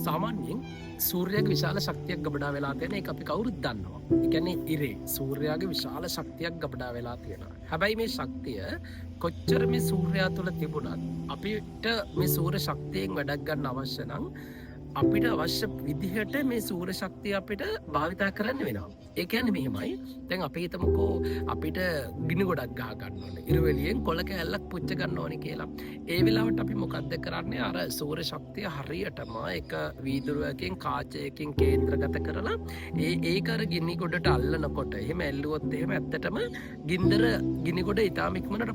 සාමාන්‍යයෙන් සූර්යයාගේ විශාල ශක්තියක් ගබඩා වෙලා තියෙන එක අපි කවුරුත් දන්නවා. ඒ කියන්නේ ඉරේ සූර්යයාගේ විශාල ශක්තියක් ගබඩා වෙලා තියෙනවා. හැබැයි මේ ශක්තිය කොච්චර මේ සූර්යයා තුළ තිබුණත් අපිට මේ සූර්ය ශක්තියෙන් වැඩක් ගන්න අවශ්‍ය නම් අපිට අවශ්‍ය විදිහට මේ සූර්ය ශක්තිය අපිට භාවිතා කරන්න වෙනවා. ඒ කියන්නේ මෙහෙමයි. දැන් අපි හිතමුකෝ අපිට ගිනි ගොඩක් ගහ ගන්න ඕනේ. ඉරවෙලියෙන් කොළ කෑල්ලක් පුච්ච ගන්න ඕනේ කියලා. ඒ වෙලාවට අපි මොකද්ද කරන්නේ? අර සූර්ය ශක්තිය හරියටම එක වීදුරුවකින් කාචයකින් කේන්ද්‍රගත කරලා ඒක අර ගිනි ගොඩට අල්ලනකොට එහෙම ඇල්ලුවොත් එහෙම ඇත්තටම ගින්දර ගිනි ගොඩ ඉතාම ඉක්මනට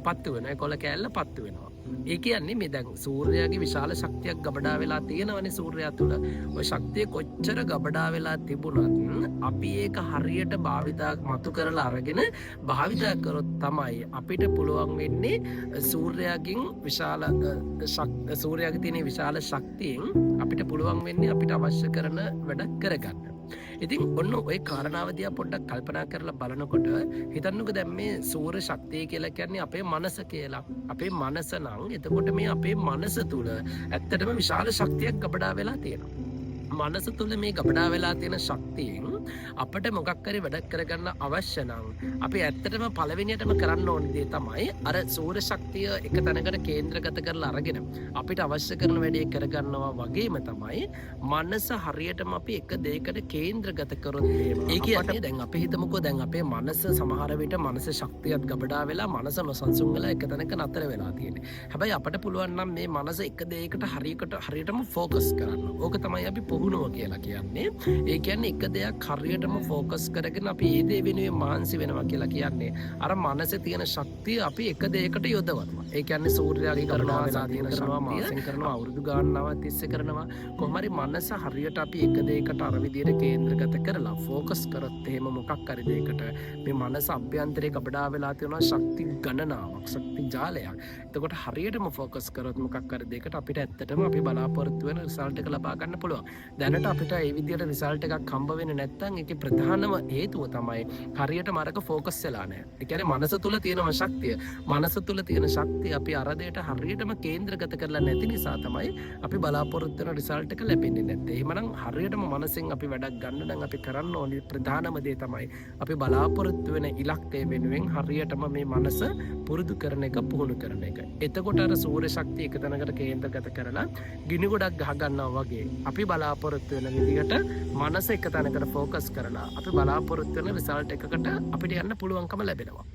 පත්තු වෙනවා. ඒ කොළ කෑල්ල පත්තු වෙනවා. ඒ කියන්නේ මේ දැන් සූර්යයාගේ විශාල ශක්තියක් ගබඩා වෙලා තියෙනවනේ සූර්යයා තුළ. ඔය ශක්තිය කොච්චර ගබඩා වෙලා තිබුණත් අපි ඒක හරියට භාවිතා මතු කරලා අරගෙන භාවිතා කරොත් තමයි අපිට පුළුවන් වෙන්නේ සූර්යයාගෙන් විශාල සූර්යයාගේ තියෙන විශාල ශක්තියෙන් අපිට පුළුවන් වෙන්නේ අපිට අවශ්‍ය කරන වැඩ කරගන්න. ඉතින් ඔන්න ඔය කාරණාව දිහා පොඩ්ඩක් කල්පනා කරලා බලනකොට හිතන්නකෝ දැන් මේ සූර්ය ශක්තිය කියලා කියන්නේ අපේ මනස කියලා. අපේ මනස නම් එතකොට මේ අපේ මනස තුල ඇත්තටම විශාල ශක්තියක් ගබඩා වෙලා තියෙනවා. මනස තුල මේ ගබඩා වෙලා තියෙන ශක්තියෙන් අපිට මොකක් හරි වැඩක් කරගන්න අවශ්‍ය නම් අපි ඇත්තටම පළවෙනියටම කරන්න ඕනේ දේ තමයි අර සූර්ය ශක්තිය එක තැනකට කේන්ද්‍රගත කරලා අරගෙන අපිට අවශ්‍ය කරන වැඩේ කරගන්නවා වගේම තමයි මනස හරියටම අපි එක දෙයකට කේන්ද්‍රගත කරොත් ඒ කියන්නේ දැන් අපි හිතමුකෝ දැන් අපේ මනස සමහර විට මනස ශක්තියත් ගබඩා වෙලා මනස නොසන්සුන් වෙලා එක තැනක නතර වෙලා තියෙන්නේ. හැබැයි අපිට පුළුවන් නම් මේ මනස එක දෙයකට හරියටම ફોකස් කරන්න. ඕක තමයි අපි පුහුණුව කියලා කියන්නේ. ඒ කියන්නේ එක දෙයක් හරියටම ෆෝකස් කරගෙන අපි ඒ දේ වෙනුවෙන් මහන්සි වෙනවා කියලා කියන්නේ. අර මනසේ තියෙන ශක්තිය අපි එක දෙයකට යොදවනවා. ඒ කියන්නේ සූර්යයාගේ කරනවා තියෙන ශක්තිය මාසෙන් කරනවා අවුරුදු ගානක් තිස්සේ කරනවා. කොහොම හරි මනස හරියට අපි එක දෙයකට අර විදිහට කේන්ද්‍රගත කරලා ෆෝකස් කරොත් එහෙම මොකක් හරි දෙයකට මේ මනස අභ්‍යන්තරේ ගබඩා වෙලා තියෙන ශක්ති ගණනාවක්, ශක්ති ජාලයක්. එතකොට හරියටම ෆෝකස් කරොත් මොකක් හරි දෙයකට අපිට ඇත්තටම අපි බලාපොරොත්තු වෙන රිසල්ට් එක ලබා ගන්න පුළුවන්. දැනට අපිට ඒ විදිහට රිසල්ට් එකක් හම්බ වෙන්නේ නැත්නම් ඒකේ ප්‍රධානම හේතුව තමයි හරියටම අරක ෆෝකස් වෙලා නැහැ. ඒ කියන්නේ මනස තුල තියෙන ශක්තිය, මනස තුල තියෙන ශක්තිය අපි අර දෙයට හරියටම කේන්ද්‍රගත කරලා නැති නිසා තමයි අපි බලාපොරොත්තු වෙන රිසල්ට් එක ලැබෙන්නේ නැත්තේ. එහෙමනම් හරියටම මනසෙන් අපි වැඩක් ගන්න නම් අපි කරන්න ඕනේ ප්‍රධානම දේ තමයි අපි බලාපොරොත්තු වෙන ඉලක්කය වෙනුවෙන් හරියටම මේ මනස පුරුදු කරන එක, පුහුණු කරන එක. එතකොට අර සූර්ය ශක්තිය එක තැනකට කේන්ද්‍රගත කරලා ගිනි ගොඩක් ගහ ගන්නවා වගේ අපි බලාපොරොත්තු වෙන විදිහට මනස එක තැනකට ෆෝකස් කරලා අපි බලාපොරොත්තු වෙන රිසල්ට් එකකට අපිට යන්න පුළුවන්කම ලැබෙනවා.